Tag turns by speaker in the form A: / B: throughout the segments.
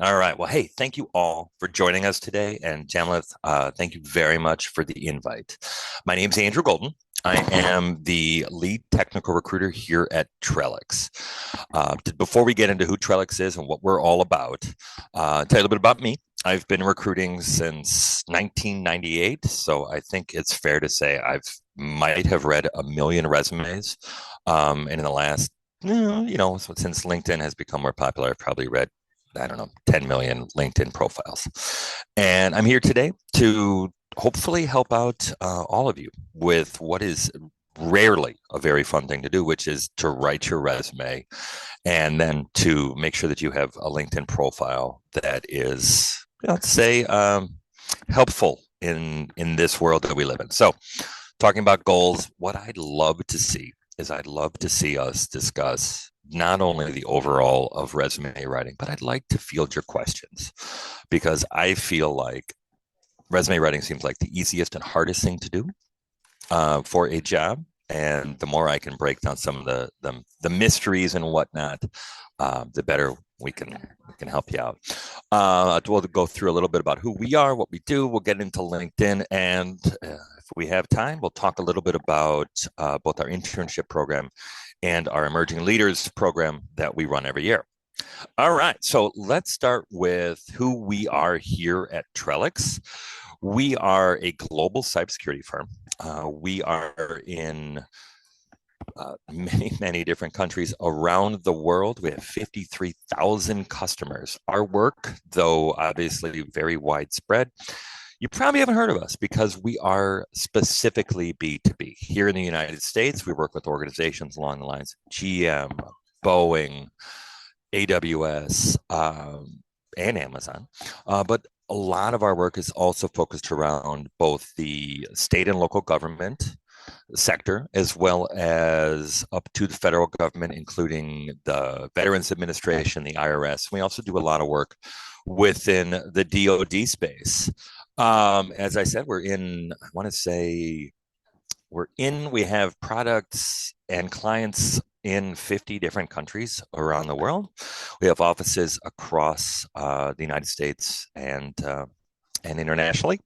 A: All right. Well, hey, thank you all for joining us today. And Jamleth, thank you very much for the invite. My name is Andrew Golden. I am the lead technical recruiter here at Trellix. Before we get into who Trellix is and what we're all about, tell you a little bit about me. I've been recruiting since 1998, so I think it's fair to say I've might have read a million resumes. And in the last, since LinkedIn has become more popular, I've probably read I don't know, 10 million LinkedIn profiles. And I'm here today to hopefully help out all of you with what is rarely a very fun thing to do, which is to write your resume and then to make sure that you have a LinkedIn profile that is, let's say, helpful in this world that we live in. So, talking about goals, what I'd love to see is I'd love to see us discuss not only the overall of resume writing, but I'd like to field your questions because I feel like resume writing seems like the easiest and hardest thing to do for a job. And the more I can break down some of the mysteries and whatnot, the better we can help you out. We'll go through a little bit about who we are, what we do. We'll get into LinkedIn, and if we have time, we'll talk a little bit about both our internship program and our emerging leaders program that we run every year. All right, so let's start with who we are here at Trellix. We are a global cybersecurity firm. We are in many different countries around the world. We have 53,000 customers. Our work, though obviously very widespread, you probably haven't heard of us because we are specifically B2B. Here in the United States, we work with organizations along the lines of GM, Boeing, AWS, and Amazon. But a lot of our work is also focused around both the state and local government sector, as well as up to the federal government, including the Veterans Administration, the IRS. We also do a lot of work within the DoD space. As I said, we have products and clients in 50 different countries around the world. We have offices across the United States and internationally,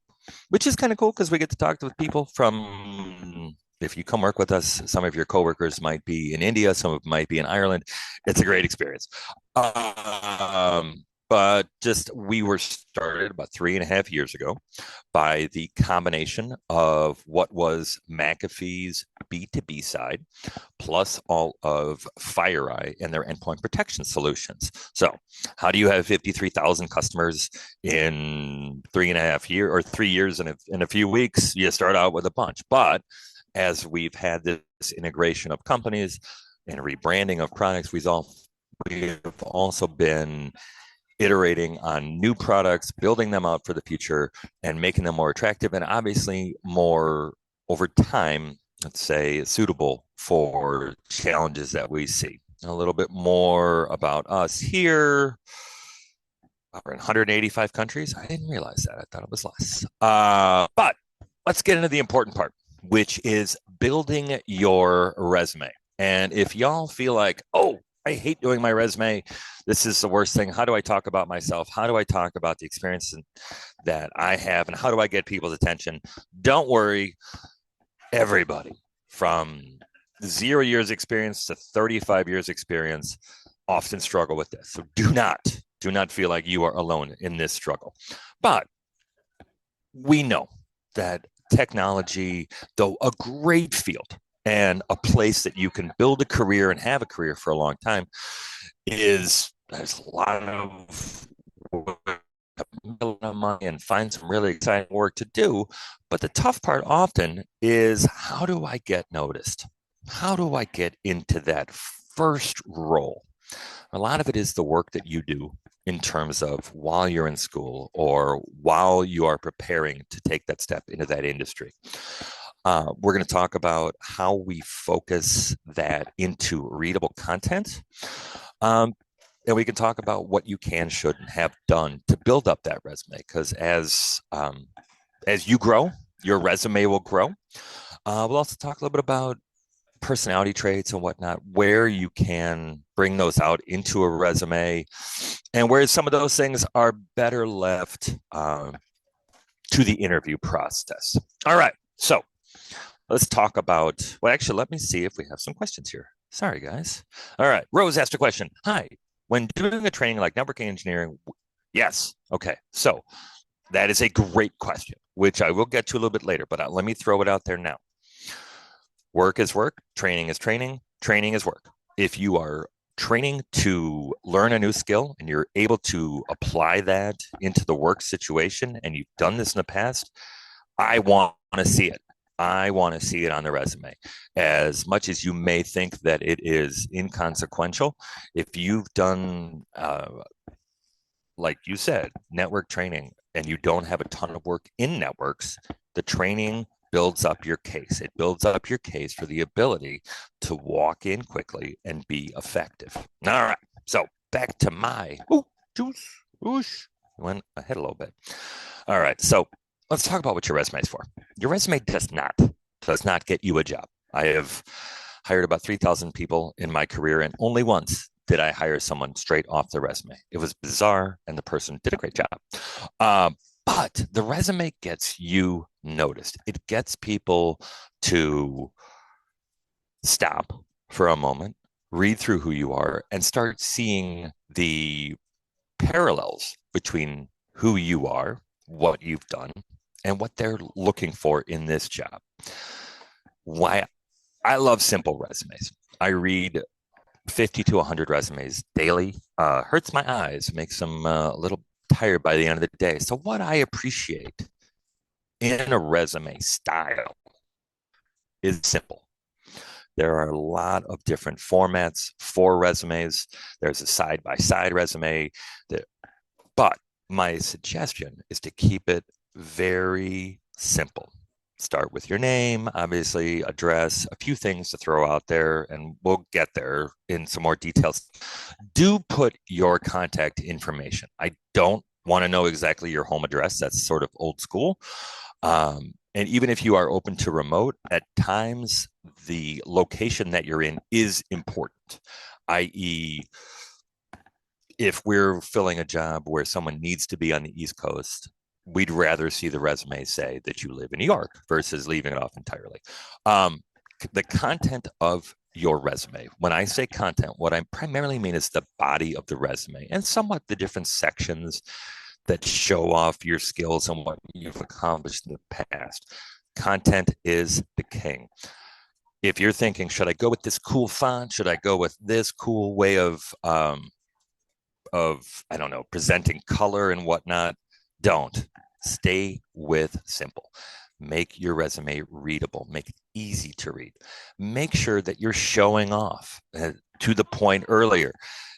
A: which is kind of cool because we get to talk with people from, if you come work with us, some of your coworkers might be in India, some of them might be in Ireland. It's a great experience. But we were started about 3.5 years ago by the combination of what was McAfee's B2B side, plus all of FireEye and their endpoint protection solutions. So how do you have 53,000 customers in 3 years and a few weeks? You start out with a bunch. But as we've had this integration of companies and rebranding of products, we've also been iterating on new products, building them out for the future, and making them more attractive and obviously more over time, let's say, suitable for challenges that we see. A little bit more about us here. We're in 185 countries. I didn't realize that. I thought it was less. But let's get into the important part, which is building your resume. And if y'all feel like, oh, I hate doing my resume. This is the worst thing. How do I talk about myself? How do I talk about the experience that I have? And how do I get people's attention? Don't worry. Everybody from 0 years experience to 35 years experience often struggle with this. So do not feel like you are alone in this struggle. But we know that technology, though a great field, and a place that you can build a career and have a career for a long time, there's a lot of money and find some really exciting work to do. But the tough part often is, how do I get noticed? How do I get into that first role? A lot of it is the work that you do in terms of while you're in school or while you are preparing to take that step into that industry. We're going to talk about how we focus that into readable content. And we can talk about what you can, should, and have done to build up that resume. Because as you grow, your resume will grow. We'll also talk a little bit about personality traits and whatnot, where you can bring those out into a resume, and where some of those things are better left to the interview process. All right, so let's talk about, well, actually, let me see if we have some questions here. Sorry, guys. All right, Rose asked a question. Hi, when doing a training like networking engineering, yes. Okay, so that is a great question, which I will get to a little bit later, but let me throw it out there now. Work is work, training is training, training is work. If you are training to learn a new skill and you're able to apply that into the work situation and you've done this in the past, I want to see it. I want to see it on the resume. As much as you may think that it is inconsequential, if you've done, like you said, network training, and you don't have a ton of work in networks, the training builds up your case. It builds up your case for the ability to walk in quickly and be effective. All right. So back to my juice. Whoosh. Went ahead a little bit. All right. So let's talk about what your resume is for. Your resume does not get you a job. I have hired about 3,000 people in my career, and only once did I hire someone straight off the resume. It was bizarre, and the person did a great job. But the resume gets you noticed. It gets people to stop for a moment, read through who you are, and start seeing the parallels between who you are, what you've done, and what they're looking for in this job. Why I love simple resumes. I read 50 to 100 resumes daily. Hurts my eyes, makes them a little tired by the end of the day. So what I appreciate in a resume style is simple. There are a lot of different formats for resumes. There's a side-by-side resume, but my suggestion is to keep it very simple. Start with your name, obviously, address, a few things to throw out there, and we'll get there in some more details. Do put your contact information. I don't want to know exactly your home address. That's sort of old school. And even if you are open to remote, at times the location that you're in is important, i.e., if we're filling a job where someone needs to be on the East Coast, we'd rather see the resume say that you live in New York versus leaving it off entirely. The content of your resume, when I say content, what I primarily mean is the body of the resume and somewhat the different sections that show off your skills and what you've accomplished in the past. Content is the king. If you're thinking, should I go with this cool font? Should I go with this cool way of I don't know, presenting color and whatnot? Don't. Stay with simple. Make your resume readable. Make it easy to read. Make sure that you're showing off. To the point earlier,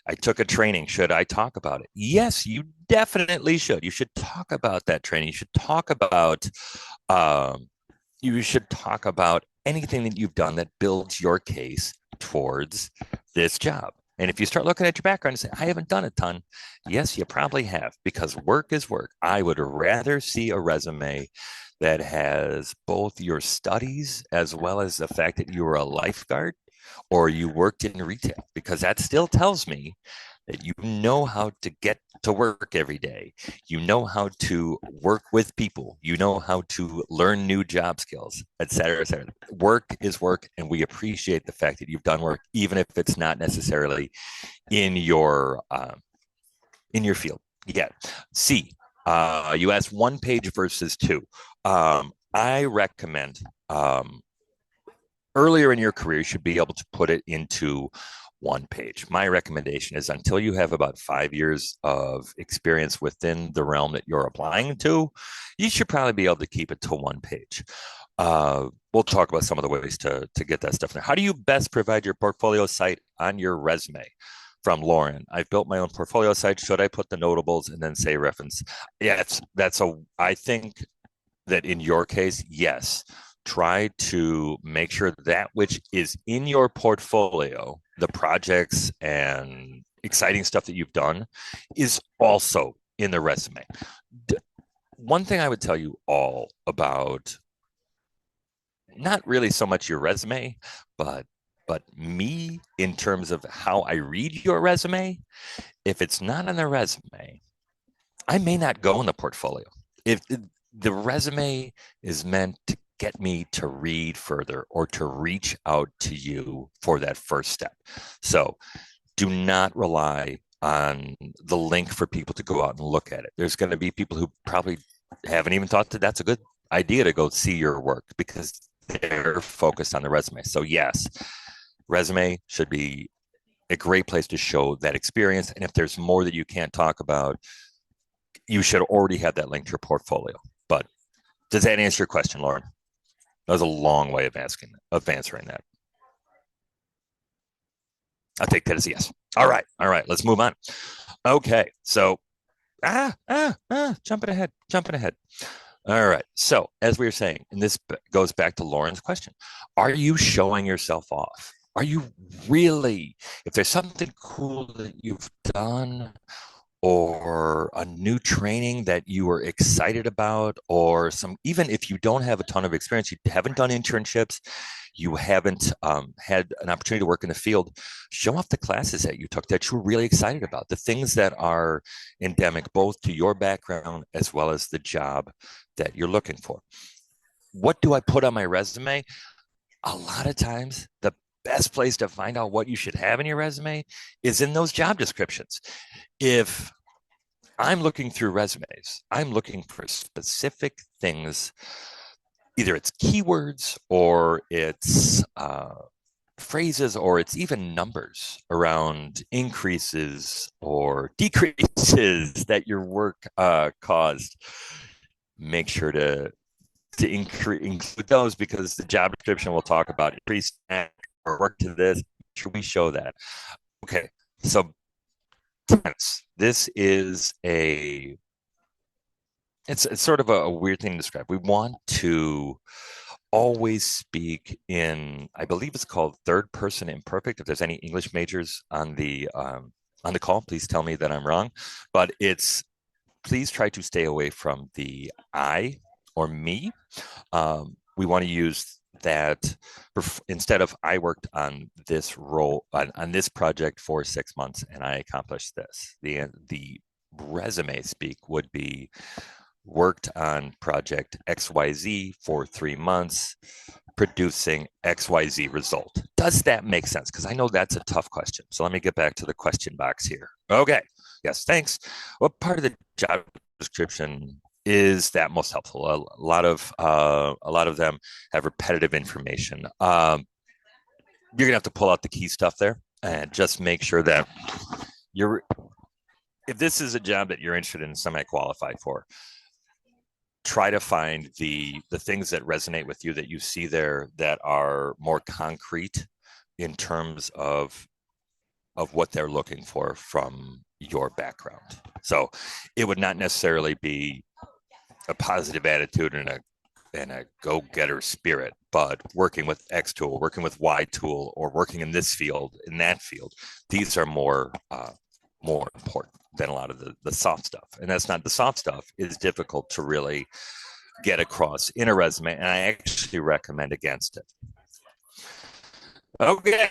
A: I took a training. Should I talk about it? Yes, you definitely should. You should talk about that training. You should talk about anything that you've done that builds your case towards this job. And if you start looking at your background and say, I haven't done a ton, yes, you probably have, because work is work. I would rather see a resume that has both your studies as well as the fact that you were a lifeguard or you worked in retail, because that still tells me that you know how to get to work every day. You know how to work with people. You know how to learn new job skills, et cetera, et cetera. Work is work, and we appreciate the fact that you've done work, even if it's not necessarily in your field. Yeah. C, you asked 1 page versus 2. I recommend earlier in your career, you should be able to put it into 1 page. My recommendation is until you have about 5 years of experience within the realm that you're applying to, you should probably be able to keep it to 1 page. We'll talk about some of the ways to get that stuff in there. How do you best provide your portfolio site on your resume? From Lauren, I've built my own portfolio site. Should I put the notables and then say reference? Yeah, I think that in your case, yes. Try to make sure that which is in your portfolio, the projects and exciting stuff that you've done, is also in the resume. One thing I would tell you all about, not really so much your resume, but But me, in terms of how I read your resume, if it's not on the resume, I may not go in the portfolio. If the resume is meant to get me to read further or to reach out to you for that first step. So do not rely on the link for people to go out and look at it. There's going to be people who probably haven't even thought that that's a good idea to go see your work because they're focused on the resume. So yes, resume should be a great place to show that experience. And if there's more that you can't talk about, you should already have that link to your portfolio. But does that answer your question, Lauren? That was a long way of answering that. I'll take that as a yes. All right. Let's move on. Okay. So, jumping ahead. All right. So, as we were saying, and this goes back to Lauren's question, are you showing yourself off? Are you really, if there's something cool that you've done or a new training that you were excited about, or some, even if you don't have a ton of experience, you haven't done internships, you haven't had an opportunity to work in the field, show off the classes that you took that you were really excited about, the things that are endemic both to your background as well as the job that you're looking for. What do I put on my resume? A lot of times, the best place to find out what you should have in your resume is in those job descriptions. If I'm looking through resumes, I'm looking for specific things, either it's keywords or it's phrases or it's even numbers around increases or decreases that your work caused. Make sure to include those because the job description will talk about increase or work to this. Should we show that? Okay, so this is it's sort of a weird thing to describe. We want to always speak in, I believe it's called third person imperfect. If there's any English majors on the call, please tell me that I'm wrong. But it's, please try to stay away from the I or me. We want to use that instead of I worked on this role on this project for 6 months and I accomplished this. The resume speak would be worked on project XYZ for 3 months, producing XYZ result. Does that make sense? Because I know that's a tough question. So let me get back to the question box here. Okay. Yes, thanks. What part of the job description is that most helpful? A lot of them have repetitive information. You're gonna have to pull out the key stuff there and just make sure that you're. If this is a job that you're interested in, semi-qualified for, try to find the things that resonate with you that you see there that are more concrete in terms of what they're looking for from your background. So it would not necessarily be a positive attitude and a go-getter spirit, but working with X tool, working with Y tool, or working in this field, in that field, these are more important than a lot of the soft stuff. And that's not, the soft stuff is difficult to really get across in a resume, and I actually recommend against it. Okay,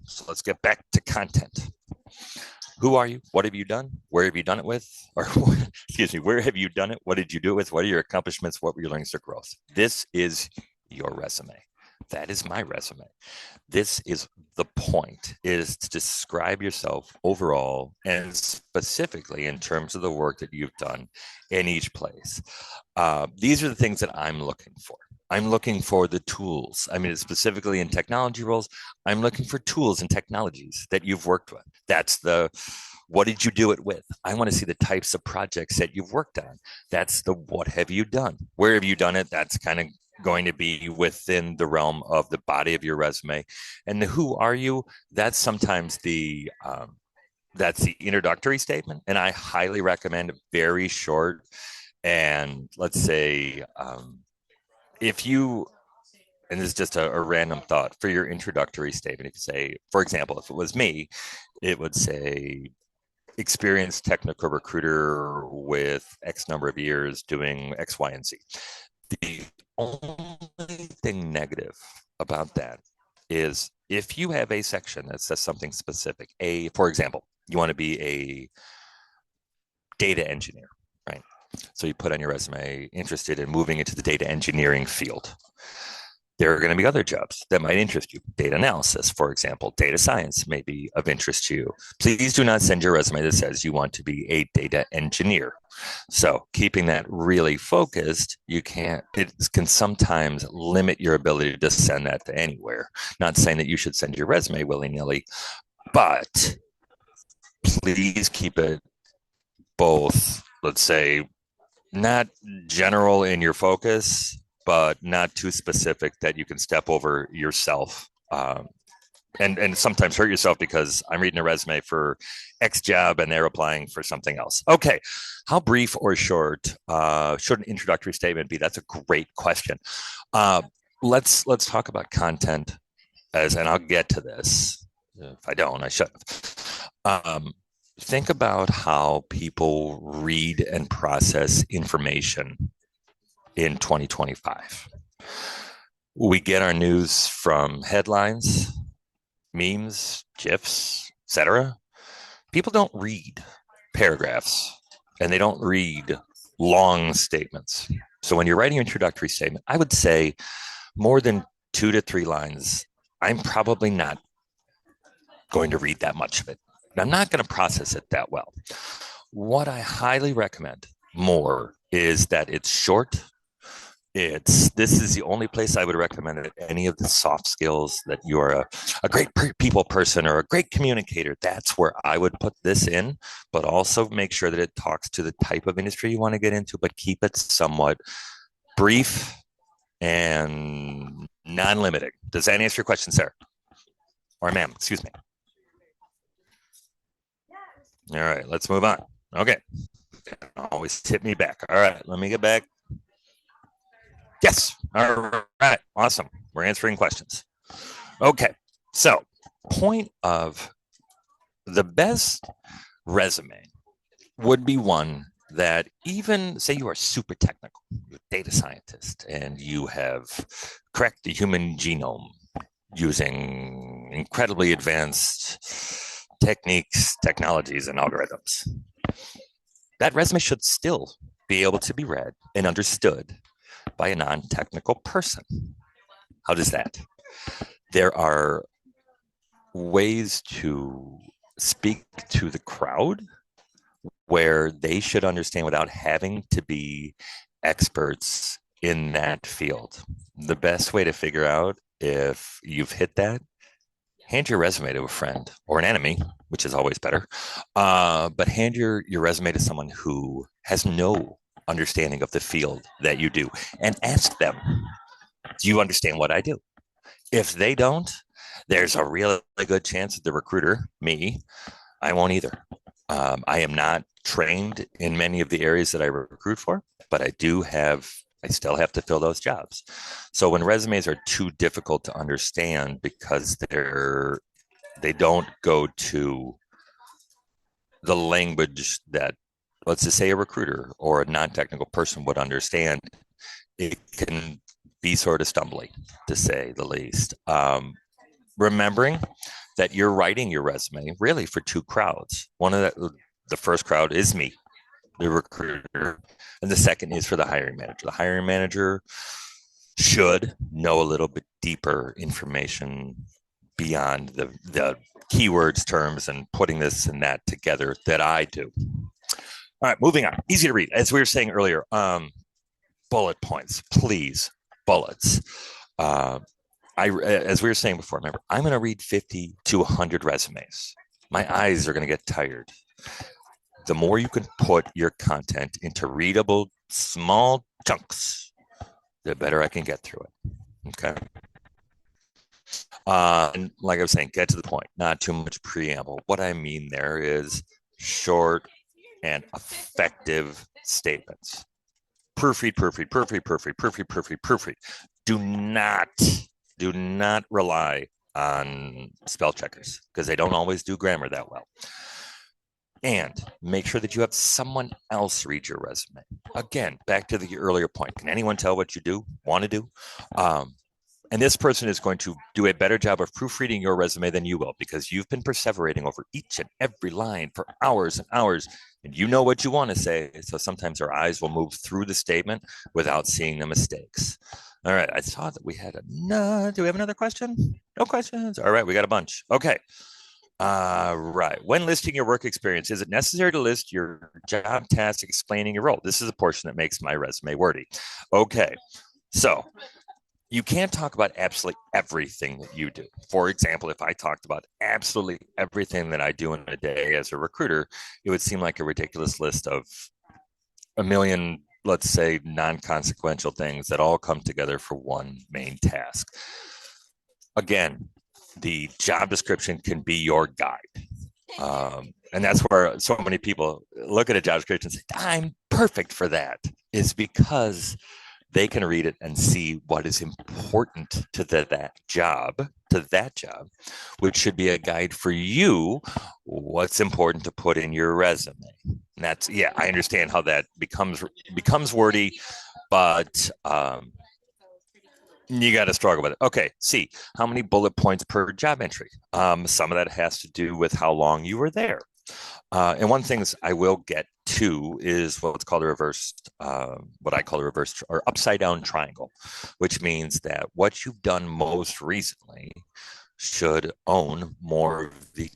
A: so let's get back to content. Who are you? What have you done? Where have you done it with? Or excuse me, where have you done it? What did you do it with? What are your accomplishments? What were your learnings or growth? This is your resume. That is my resume. This is the point, is to describe yourself overall and specifically in terms of the work that you've done in each place. These are the things that I'm looking for. I'm looking for the tools. I mean, specifically in technology roles, I'm looking for tools and technologies that you've worked with. That's the, what did you do it with? I want to see the types of projects that you've worked on. That's the, what have you done? Where have you done it? That's kind of going to be within the realm of the body of your resume. And the who are you? That's sometimes that's the introductory statement. And I highly recommend a very short, and let's say, if you, and this is just a random thought for your introductory statement, if you say, for example, if it was me, it would say experienced technical recruiter with X number of years doing X, Y, and Z. The only thing negative about that is if you have a section that says something specific, for example, you want to be a data engineer, right? So you put on your resume, interested in moving into the data engineering field. There are going to be other jobs that might interest you. Data analysis, for example, data science may be of interest to you. Please do not send your resume that says you want to be a data engineer. So keeping that really focused, it can sometimes limit your ability to send that to anywhere. Not saying that you should send your resume willy-nilly, but please keep it both, let's say, not general in your focus, but not too specific that you can step over yourself. And sometimes hurt yourself because I'm reading a resume for X job and they're applying for something else. Okay, how brief or short should an introductory statement be? That's a great question. Let's talk about content and I'll get to this. If I don't, I should. Think about how people read and process information in 2025. We get our news from headlines, memes, GIFs, etc. People don't read paragraphs and they don't read long statements. So when you're writing an introductory statement, I would say more than 2 to 3 lines, I'm probably not going to read that much of it. I'm not going to process it that well. What I highly recommend more is that it's short. This is the only place I would recommend it. Any of the soft skills that you are a great people person or a great communicator, that's where I would put this in, but also make sure that it talks to the type of industry you want to get into, but keep it somewhat brief and non-limiting. Does that answer your question, sir? Or ma'am, excuse me. All right, let's move on. Okay. Always tip me back. All right, let me get back. Yes. All right. Awesome. We're answering questions. Okay. So, point of the best resume would be one that even say you are super technical, you're a data scientist, and you have cracked the human genome using incredibly advanced techniques, technologies, and algorithms. That resume should still be able to be read and understood by a non-technical person. How does that? There are ways to speak to the crowd where they should understand without having to be experts in that field. The best way to figure out if you've hit that, hand your resume to a friend or an enemy, which is always better. But hand your resume to someone who has no understanding of the field that you do and ask them, do you understand what I do? If they don't, there's a really good chance that the recruiter, me, I won't either. I am not trained in many of the areas that I recruit for, but I still have to fill those jobs. So when resumes are too difficult to understand because they don't go to the language that, let's just say, a recruiter or a non-technical person would understand, it can be sort of stumbling, to say the least. Remembering that you're writing your resume really for 2 crowds. One of the first crowd is me, the recruiter, and the second is for the hiring manager. The hiring manager should know a little bit deeper information beyond the keywords, terms, and putting this and that together that I do. All right, moving on. Easy to read. As we were saying earlier, bullet points, please, bullets. As we were saying before, remember, I'm going to read 50 to 100 resumes. My eyes are going to get tired. The more you can put your content into readable, small chunks, the better I can get through it. Okay. And like I was saying, get to the point, not too much preamble. What I mean there is short and effective statements. Proofread, proofread, proofread, proofread, proofread, proofread, proofread. Do not rely on spell checkers because they don't always do grammar that well. And make sure that you have someone else read your resume. Again, back to the earlier point. Can anyone tell what you want to do? And this person is going to do a better job of proofreading your resume than you will, because you've been perseverating over each and every line for hours and hours, and you know what you want to say. So sometimes our eyes will move through the statement without seeing the mistakes. All right, I saw that we had do we have another question? No questions? All right, we got a bunch. Okay. Right. When listing your work experience, is it necessary to list your job task explaining your role? This is a portion that makes my resume wordy. Okay. So you can't talk about absolutely everything that you do. For example, if I talked about absolutely everything that I do in a day as a recruiter, it would seem like a ridiculous list of a million, let's say, non-consequential things that all come together for one main task. Again, the job description can be your guide. And that's where so many people look at a job description and say, I'm perfect for that, is because they can read it and see what is important to that job, which should be a guide for you, what's important to put in your resume. And that's, yeah, I understand how that becomes wordy, but you got to struggle with it. Okay, see, how many bullet points per job entry? Some of that has to do with how long you were there. And one thing I will get to is what's called what I call a reverse or upside down triangle, which means that what you've done most recently should own more of the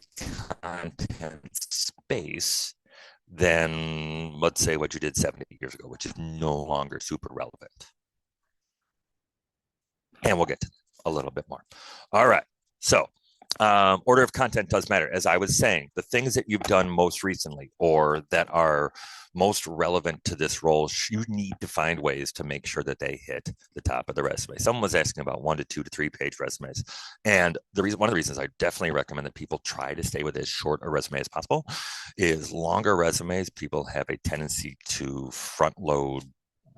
A: content space than, let's say, what you did 70 years ago, which is no longer super relevant. And we'll get to a little bit more. All right. So order of content does matter. As I was saying, the things that you've done most recently or that are most relevant to this role, you need to find ways to make sure that they hit the top of the resume. Someone was asking about 1 to 2 to 3 page resumes. And one of the reasons I definitely recommend that people try to stay with as short a resume as possible is longer resumes. People have a tendency to front load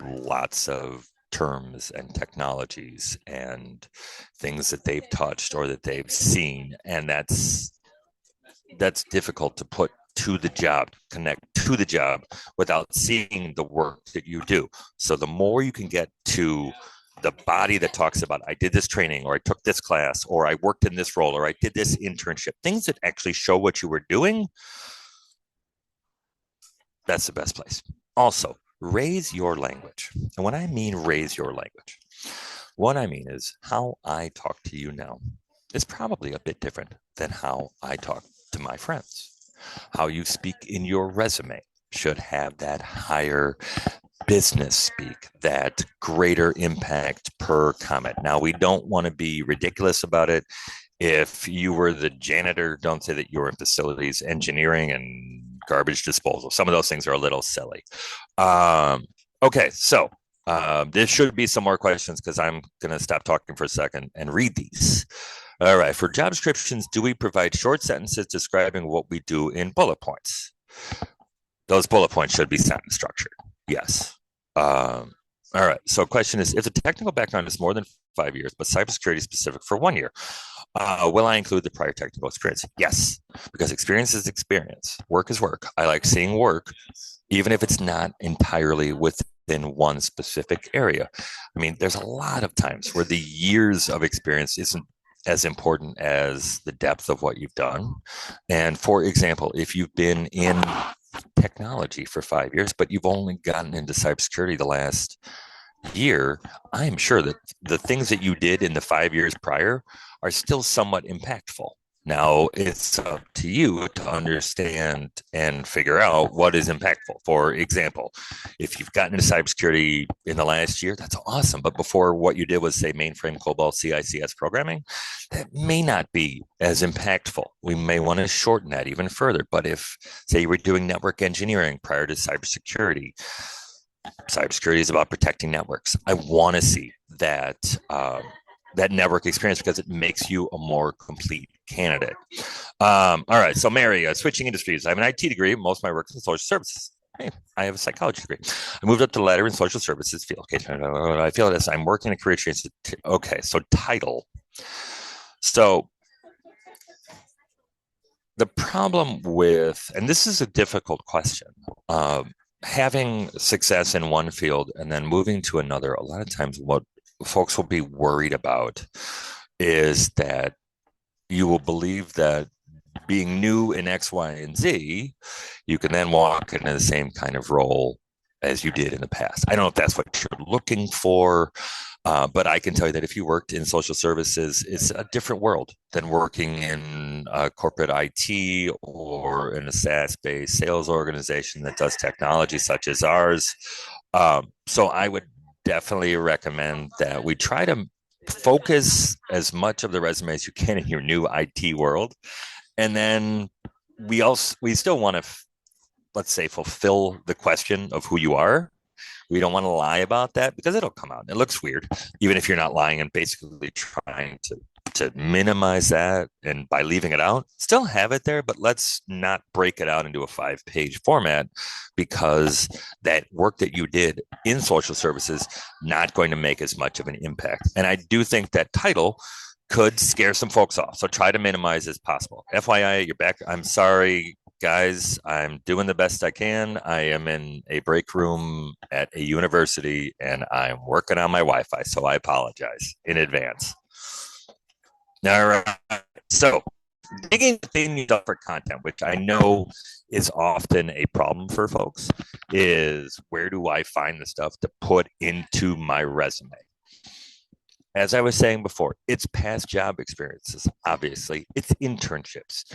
A: lots of terms and technologies and things that they've touched or that they've seen, and that's difficult to put to the job, connect to the job without seeing the work that you do. So the more you can get to the body that talks about, I did this training, or I took this class, or I worked in this role, or I did this internship, things that actually show what you were doing, that's the best place. Also, raise your language. And when I mean raise your language, what I mean is how I talk to you now is probably a bit different than how I talk to my friends. How you speak in your resume should have that higher business speak, that greater impact per comment. Now, we don't want to be ridiculous about it. If you were the janitor, don't say that you were in facilities engineering and garbage disposal. Some of those things are a little silly. Okay, so there should be some more questions because I'm going to stop talking for a second and read these. All right, for job descriptions, do we provide short sentences describing what we do in bullet points? Those bullet points should be sentence structured. Yes. All right, so question is, if the technical background is more than 5 years, but cybersecurity is specific for 1 year, will I include the prior technical experience? Yes, because experience is experience. Work is work. I like seeing work, even if it's not entirely within one specific area. I mean, there's a lot of times where the years of experience isn't as important as the depth of what you've done. And for example, if you've been in technology for 5 years, but you've only gotten into cybersecurity the last year, I'm sure that the things that you did in the 5 years prior are still somewhat impactful. Now, it's up to you to understand and figure out what is impactful. For example, if you've gotten into cybersecurity in the last year, that's awesome. But before, what you did was, say, mainframe, COBOL, CICS programming, that may not be as impactful. We may want to shorten that even further. But if, say, you were doing network engineering prior to cybersecurity is about protecting networks. I want to see that that network experience because it makes you a more complete candidate. All right, so Mary, switching industries. I have an IT degree. Most of my work is in social services. Hey, I have a psychology degree. I moved up to the ladder in social services field. Okay, I feel this. I'm working a career change. Okay, so title. So the problem with, and this is a difficult question, having success in one field and then moving to another, a lot of times what folks will be worried about is that you will believe that being new in X, Y, and Z, you can then walk into the same kind of role as you did in the past. I don't know if that's what you're looking for, but I can tell you that if you worked in social services, it's a different world than working in corporate IT or in a SaaS-based sales organization that does technology such as ours. So I would definitely recommend that we try to focus as much of the resume as you can in your new IT world, and then we still want to, let's say, fulfill the question of who you are. We don't want to lie about that because it'll come out. It looks weird, even if you're not lying and basically trying to minimize that. And by leaving it out, still have it there, but let's not break it out into a 5-page format, because that work that you did in social services not going to make as much of an impact. And I do think that title could scare some folks off. So try to minimize as possible. FYI, you're back. I'm sorry, guys. I'm doing the best I can. I am in a break room at a university and I'm working on my Wi-Fi. So I apologize in advance. All right. So digging things up for content, which I know is often a problem for folks, is where do I find the stuff to put into my resume? As I was saying before, it's past job experiences, obviously. It's internships.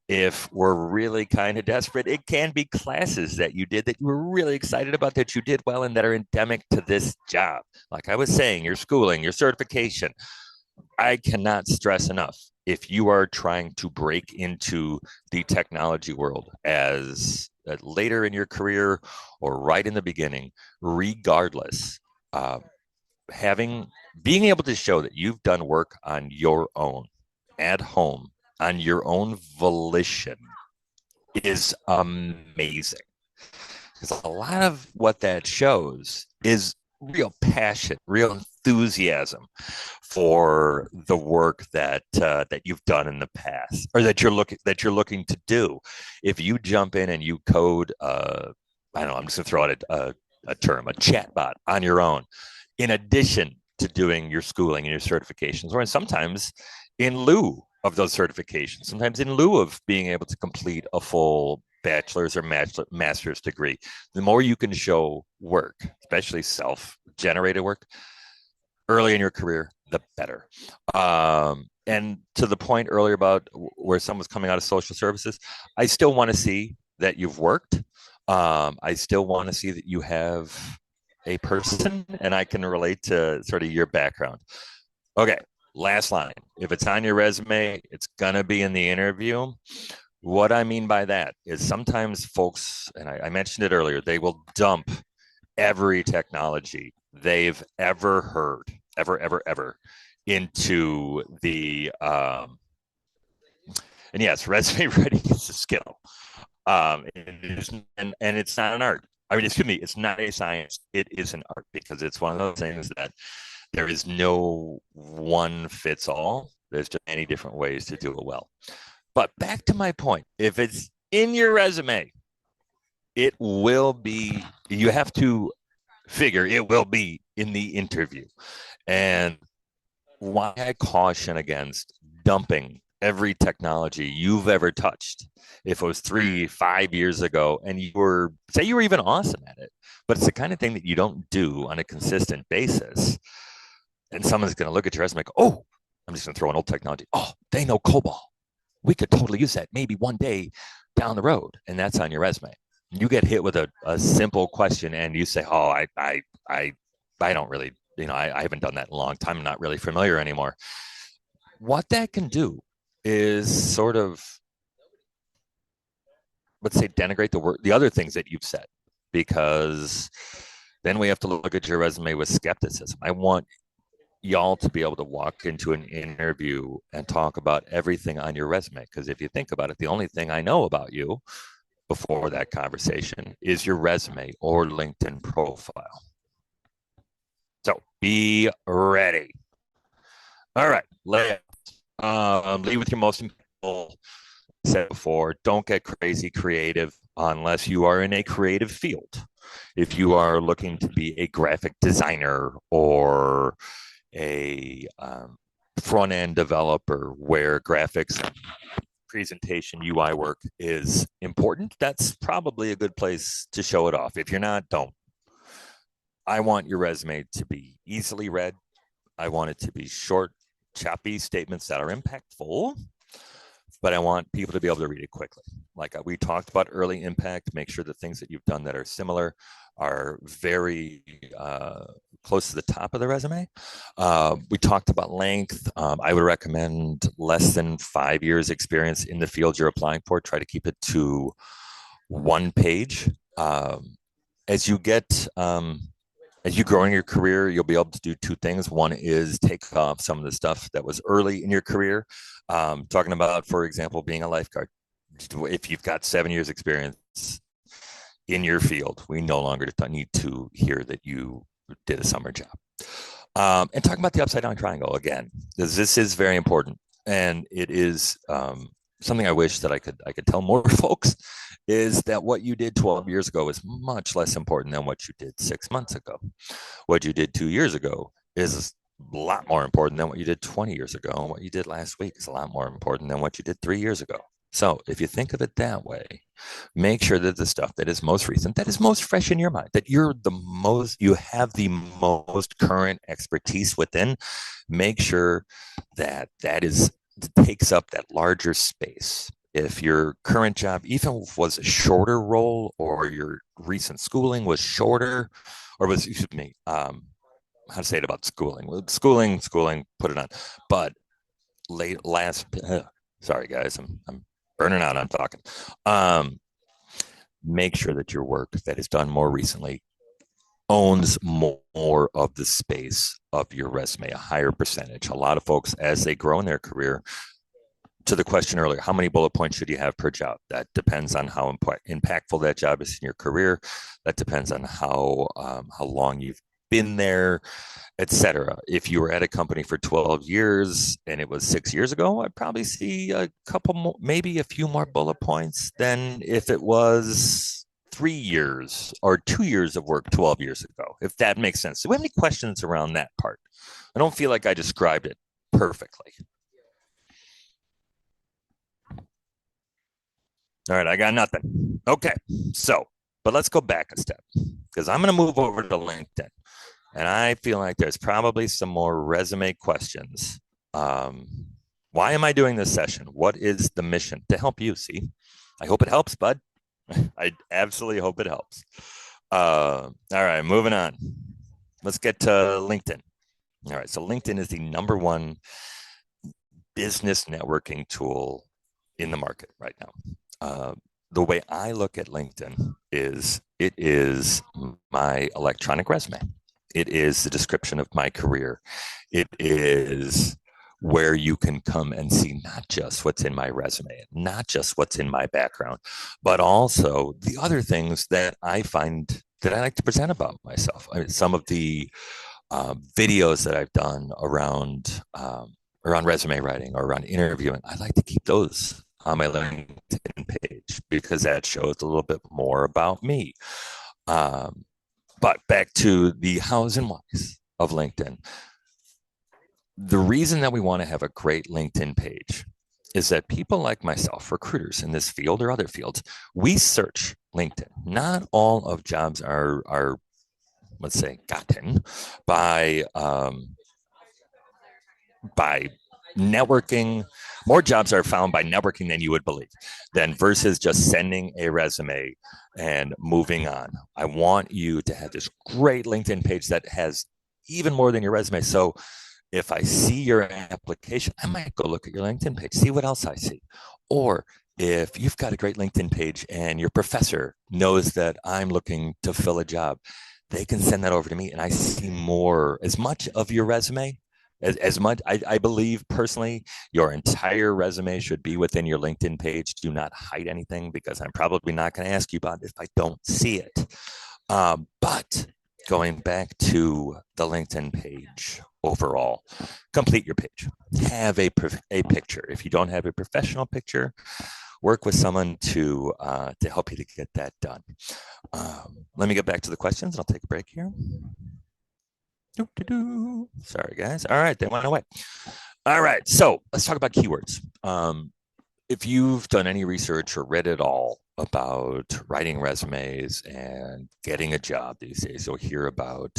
A: If we're really kind of desperate, it can be classes that you did that you were really excited about, that you did well, and that are endemic to this job. Like I was saying, your schooling, your certification. I cannot stress enough, if you are trying to break into the technology world as later in your career or right in the beginning, regardless, having being able to show that you've done work on your own at home on your own volition is amazing, because a lot of what that shows is real passion, real enthusiasm for the work that you've done in the past, or that you're looking to do. If you jump in and you code, I don't know, I'm just gonna throw out a term, a chatbot on your own, in addition to doing your schooling and your certifications, or sometimes in lieu of those certifications, sometimes in lieu of being able to complete a full bachelor's or master's degree. The more you can show work, especially self-generated work, early in your career, the better. And to the point earlier about where someone's coming out of social services, I still want to see that you've worked. I still want to see that you have a person, and I can relate to sort of your background. Okay, last line. If it's on your resume, it's going to be in the interview. What I mean by that is sometimes folks, and I mentioned it earlier, they will dump every technology they've ever heard, ever, into the, and yes, resume writing is a skill. And it's not an art. I mean, excuse me, it's not a science. It is an art, because it's one of those things that there is no one fits all. There's just many different ways to do it well. But back to my point, if it's in your resume, it will be, you have to figure it will be in the interview. And why I caution against dumping every technology you've ever touched. If it was 3, 5 years ago and you were, say you were even awesome at it, but it's the kind of thing that you don't do on a consistent basis. And someone's going to look at your resume and go, oh, I'm just going to throw an old technology. Oh, they know COBOL. We could totally use that maybe one day down the road. And that's on your resume. You get hit with a simple question and you say, oh, I don't really, I haven't done that in a long time. I'm not really familiar anymore. What that can do is sort of, let's say, denigrate the other things that you've said, because then we have to look at your resume with skepticism. I want y'all to be able to walk into an interview and talk about everything on your resume, because if you think about it, the only thing I know about you before that conversation is your resume or LinkedIn profile. So be ready. All right, lead with your most important. Said before, don't get crazy creative unless you are in a creative field. If you are looking to be a graphic designer, or a front end developer where graphics and presentation UI work is important, that's probably a good place to show it off. If you're not, don't. I want your resume to be easily read. I want it to be short, choppy statements that are impactful, but I want people to be able to read it quickly. Like we talked about early impact, make sure the things that you've done that are similar are very close to the top of the resume. We talked about length. I would recommend less than 5 years experience in the field you're applying for. Try to keep it to one page. As you get as you grow in your career, you'll be able to do two things. One is take off some of the stuff that was early in your career. Talking about, for example, being a lifeguard. If you've got 7 years experience in your field, we no longer need to hear that you did a summer job. And talking about the upside down triangle again, because this is very important. And it is something I wish that I could tell more folks is that what you did 12 years ago is much less important than what you did 6 months ago. What you did 2 years ago is a lot more important than what you did 20 years ago. And what you did last week is a lot more important than what you did 3 years ago. So if you think of it that way, make sure that the stuff that is most recent, that is most fresh in your mind, that you have the most current expertise within, make sure that takes up that larger space. If your current job even was a shorter role, or your recent schooling was shorter, or was, excuse me, how to say it about schooling? Schooling, put it on. But sorry guys, I'm burning out on talking. Make sure that your work that is done more recently owns more of the space of your resume, a higher percentage. A lot of folks, as they grow in their career, to the question earlier, how many bullet points should you have per job? That depends on how impactful that job is in your career. That depends on how long you've been there, etc. If you were at a company for 12 years and it was 6 years ago, I'd probably see a couple more, maybe a few more bullet points than if it was 3 years or 2 years of work 12 years ago, if that makes sense. Do we have any questions around that part? I don't feel like I described it perfectly. All right, I got nothing. Okay, but let's go back a step, because I'm going to move over to LinkedIn. And I feel like there's probably some more resume questions. Why am I doing this session? What is the mission? To help you, see? I hope it helps, bud. I absolutely hope it helps. All right, moving on. Let's get to LinkedIn. All right, so LinkedIn is the #1 business networking tool in the market right now. The way I look at LinkedIn is it is my electronic resume. It is the description of my career. It is where you can come and see not just what's in my resume, not just what's in my background, but also the other things that I find that I like to present about myself. I mean, some of the videos that I've done around resume writing or around interviewing, I like to keep those on my LinkedIn page because that shows a little bit more about me. But back to the hows and whys of LinkedIn. The reason that we want to have a great LinkedIn page is that people like myself, recruiters in this field or other fields, we search LinkedIn. Not all of jobs are let's say, gotten by networking. More jobs are found by networking than you would believe, than versus just sending a resume and moving on. I want you to have this great LinkedIn page that has even more than your resume. So if I see your application, I might go look at your LinkedIn page, see what else I see. Or if you've got a great LinkedIn page and your professor knows that I'm looking to fill a job, they can send that over to me and I see as much of your resume as much. I believe personally your entire resume should be within your LinkedIn page. Do not hide anything, because I'm probably not going to ask you about it if I don't see it. But going back to the LinkedIn page overall, complete your page. Have a picture. If you don't have a professional picture, work with someone to help you to get that done. Let me get back to the questions. I'll take a break here. Sorry, guys. All right, they went away. All right, so let's talk about keywords. If you've done any research or read at all about writing resumes and getting a job these days, you'll hear about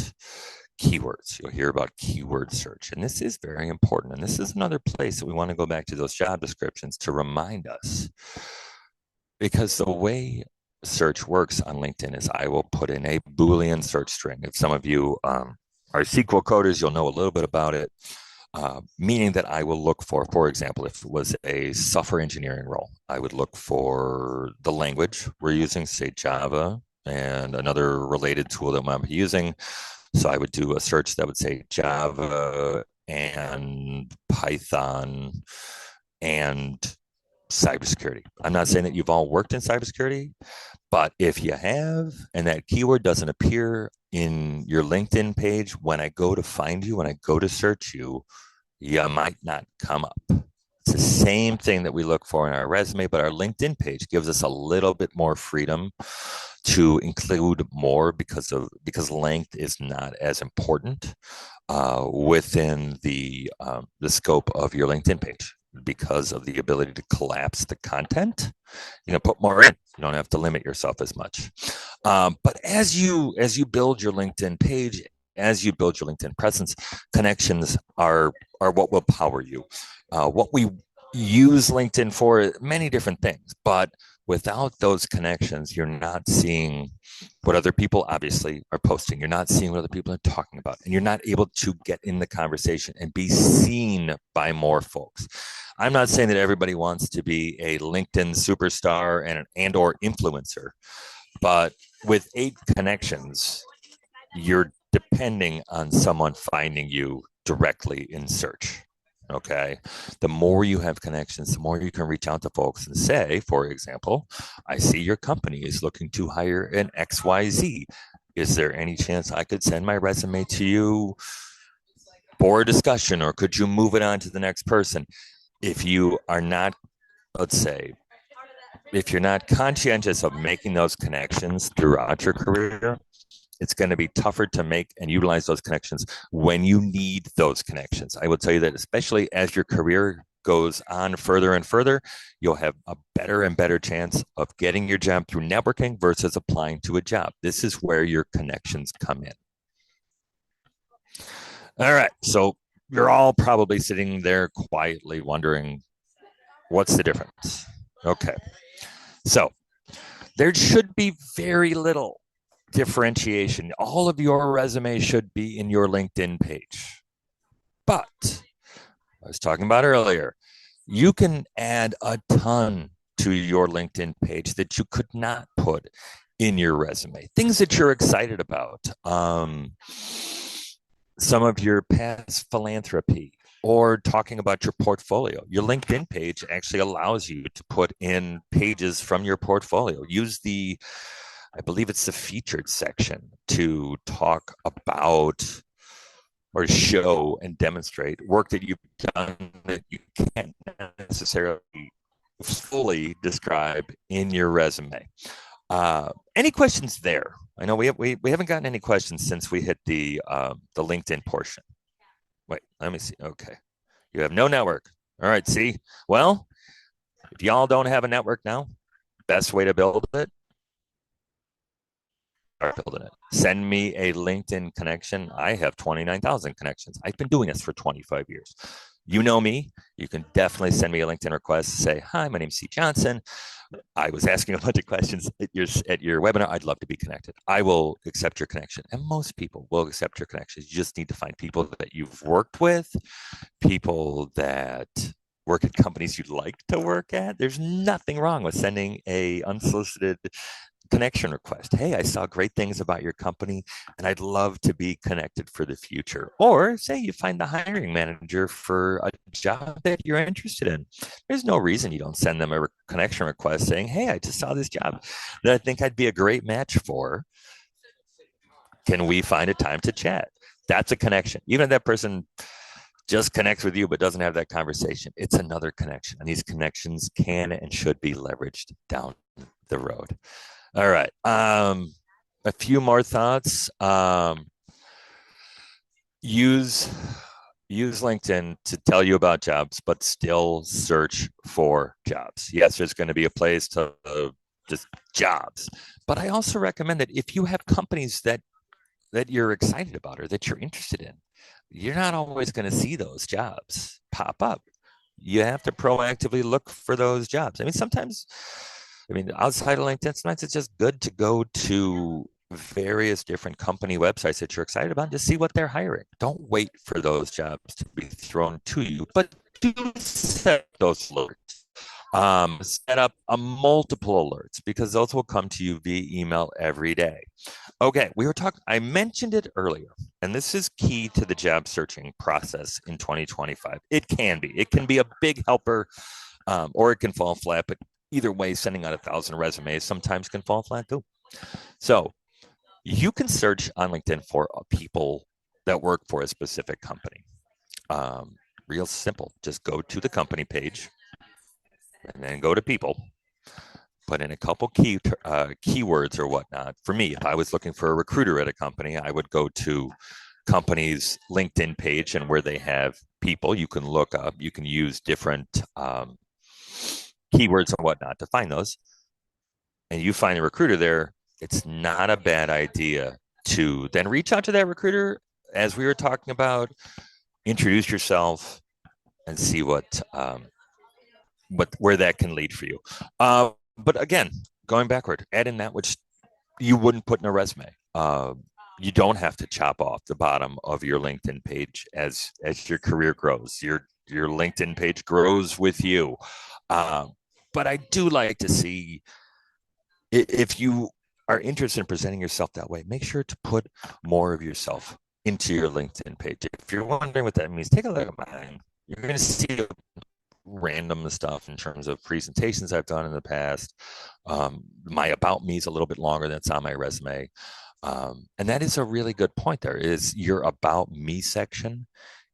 A: keywords. You'll hear about keyword search. And this is very important. And this is another place that we want to go back to those job descriptions to remind us. Because the way search works on LinkedIn is I will put in a Boolean search string. If some of you are SQL coders, you'll know a little bit about it. Meaning that I will look for example, if it was a software engineering role, I would look for the language we're using, say Java, and another related tool that I'm using. So I would do a search that would say Java and Python and cybersecurity. I'm not saying that you've all worked in cybersecurity, but if you have, and that keyword doesn't appear in your LinkedIn page, when I go to find you, when I go to search you, you might not come up. It's the same thing that we look for in our resume, but our LinkedIn page gives us a little bit more freedom to include more because length is not as important within the scope of your LinkedIn page, because of the ability to collapse the content. You know, put more in. You don't have to limit yourself as much. But as you build your LinkedIn page, as you build your LinkedIn presence, connections are what will power you. What we use LinkedIn for, many different things, but without those connections, you're not seeing what other people obviously are posting. You're not seeing what other people are talking about, and you're not able to get in the conversation and be seen by more folks. I'm not saying that everybody wants to be a LinkedIn superstar and or influencer, but with 8 connections, you're depending on someone finding you directly in search. Okay. The more you have connections, the more you can reach out to folks and say, for example, I see your company is looking to hire an XYZ. Is there any chance I could send my resume to you for a discussion, or could you move it on to the next person? If you are not, let's say, if you're not conscientious of making those connections throughout your career, it's going to be tougher to make and utilize those connections when you need those connections. I will tell you that, especially as your career goes on further and further, you'll have a better and better chance of getting your job through networking versus applying to a job. This is where your connections come in. All right. So you're all probably sitting there quietly wondering, what's the difference? Okay. So there should be very little differentiation. All of your resume should be in your LinkedIn page. But I was talking about earlier, you can add a ton to your LinkedIn page that you could not put in your resume. Things that you're excited about. Some of your past philanthropy, or talking about your portfolio. Your LinkedIn page actually allows you to put in pages from your portfolio. Use I believe it's the featured section to talk about or show and demonstrate work that you've done that you can't necessarily fully describe in your resume. Any questions there? I know we haven't gotten any questions since we hit the LinkedIn portion. Wait, let me see. Okay, you have no network. All right, see. Well, if y'all don't have a network now, best way to build it, start building it. Send me a LinkedIn connection. I have 29,000 connections. I've been doing this for 25 years. You know me. You can definitely send me a LinkedIn request. Say, hi, my name's C. Johnson. I was asking a bunch of questions at your webinar. I'd love to be connected. I will accept your connection. And most people will accept your connections. You just need to find people that you've worked with, people that work at companies you'd like to work at. There's nothing wrong with sending a unsolicited connection request. Hey, I saw great things about your company and I'd love to be connected for the future. Or say you find the hiring manager for a job that you're interested in. There's no reason you don't send them a connection request saying, hey, I just saw this job that I think I'd be a great match for. Can we find a time to chat? That's a connection. Even if that person just connects with you but doesn't have that conversation, it's another connection. And these connections can and should be leveraged down the road. All right. A few more thoughts. use use LinkedIn to tell you about jobs, but still search for jobs. Yes, there's going to be a place to just jobs, but I also recommend that if you have companies that you're excited about or that you're interested in, you're not always going to see those jobs pop up. You have to proactively look for those jobs. I mean, sometimes, I mean, outside of LinkedIn, sometimes it's just good to go to various different company websites that you're excited about to see what they're hiring. Don't wait for those jobs to be thrown to you, but do set those alerts. Set up a multiple alerts because those will come to you via email every day. Okay, we were talking, I mentioned it earlier, and this is key to the job searching process in 2025. It can be a big helper, or it can fall flat, but either way, sending out 1,000 resumes sometimes can fall flat too. So you can search on LinkedIn for people that work for a specific company. Um, Real simple. Just go to the company page and then go to people, put in a couple keywords or whatnot. For me, if I was looking for a recruiter at a company, I would go to company's LinkedIn page, and where they have people you can look up, you can use different keywords and whatnot to find those. And you find a recruiter there, it's not a bad idea to then reach out to that recruiter, as we were talking about, introduce yourself and see what where that can lead for you. But again, going backward, add in that which you wouldn't put in a resume. You don't have to chop off the bottom of your LinkedIn page as your career grows. Your LinkedIn page grows with you. But I do like to see, if you are interested in presenting yourself that way, make sure to put more of yourself into your LinkedIn page. If you're wondering what that means, take a look at mine. You're going to see random stuff in terms of presentations I've done in the past. My about me is a little bit longer than it's on my resume. And that is a really good point. There is your about me section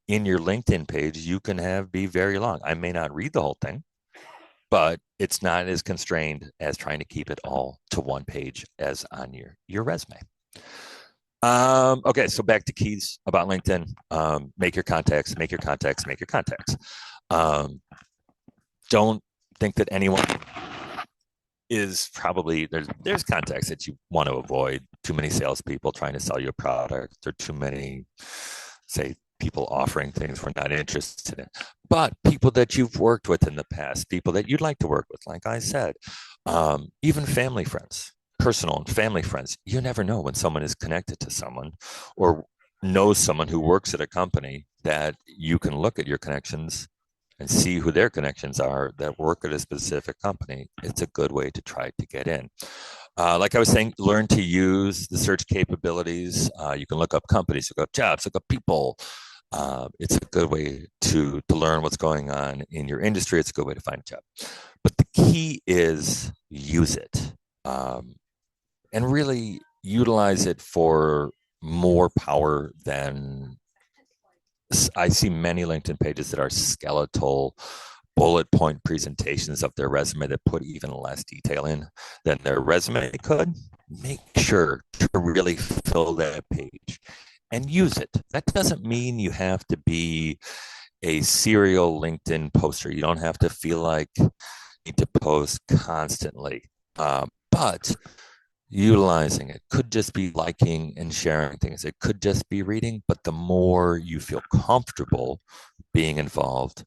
A: in your LinkedIn page. You can have be very long. I may not read the whole thing, but it's not as constrained as trying to keep it all to one page as on your resume. Okay, so back to keys about LinkedIn. Make your contacts, make your contacts, make your contacts. Um, don't think that anyone is probably there's contacts that you want to avoid. Too many salespeople trying to sell you a product, or too many, say, people offering things we're not interested in. But people that you've worked with in the past, people that you'd like to work with, like I said, even family friends, personal and family friends. You never know when someone is connected to someone or knows someone who works at a company, that you can look at your connections and see who their connections are that work at a specific company. It's a good way to try to get in. Like I was saying, learn to use the search capabilities. You can look up companies, look up jobs, look up people. It's a good way to learn what's going on in your industry. It's a good way to find a job. But the key is use it, and really utilize it for more power than I see many LinkedIn pages that are skeletal bullet point presentations of their resume that put even less detail in than their resume could. Make sure to really fill that page and use it. That doesn't mean you have to be a serial LinkedIn poster. You don't have to feel like you need to post constantly. But utilizing it could just be liking and sharing things. It could just be reading, but the more you feel comfortable being involved,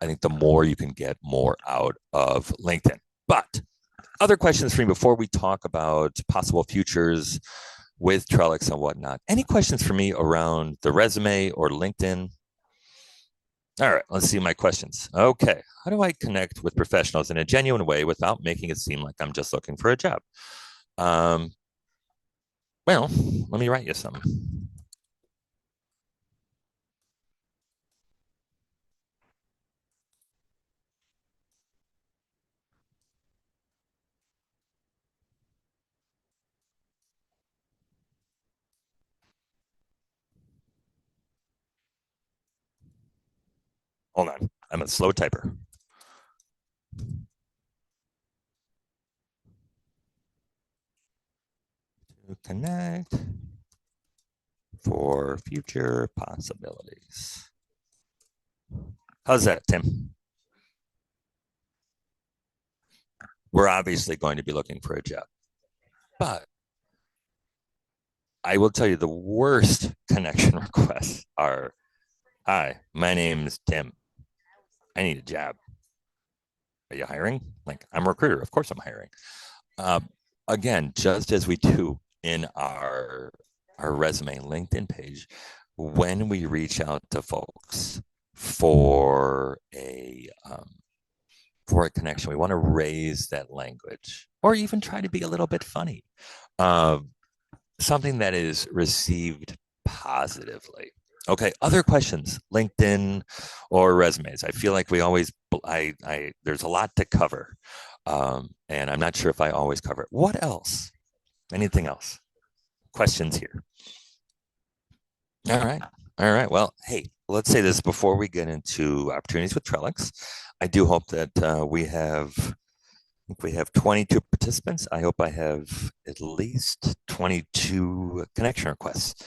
A: I think the more you can get more out of LinkedIn. But other questions for me before we talk about possible futures with Trellix and whatnot. Any questions for me around the resume or LinkedIn? All right, let's see my questions. Okay, how do I connect with professionals in a genuine way without making it seem like I'm just looking for a job? Um, well, let me write you some. Hold on, I'm a slow typer. To connect for future possibilities. How's that, Tim? We're obviously going to be looking for a job, but I will tell you the worst connection requests are, hi, my name's Tim. I need a job. Are you hiring? Like, I'm a recruiter. Of course I'm hiring. Uh, Again, just as we do in our resume LinkedIn page, when we reach out to folks for a connection, we want to raise that language, or even try to be a little bit funny. Uh, Something that is received positively. Okay, other questions, LinkedIn or resumes. I feel like we always, there's a lot to cover, and I'm not sure if I always cover it. What else? Anything else? Questions here? All right, all right. Well, hey, let's say this before we get into opportunities with Trellix. I do hope that we have 22 participants. I hope I have at least 22 connection requests,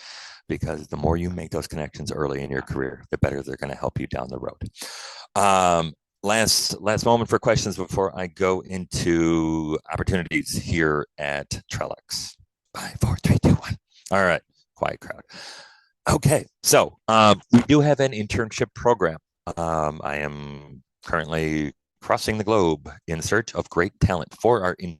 A: because the more you make those connections early in your career, the better they're going to help you down the road. Um, last moment for questions before I go into opportunities here at Trellix. 5, 4, 3, 2, 1. All right, quiet crowd. Okay, so we do have an internship program. I am currently crossing the globe in search of great talent for our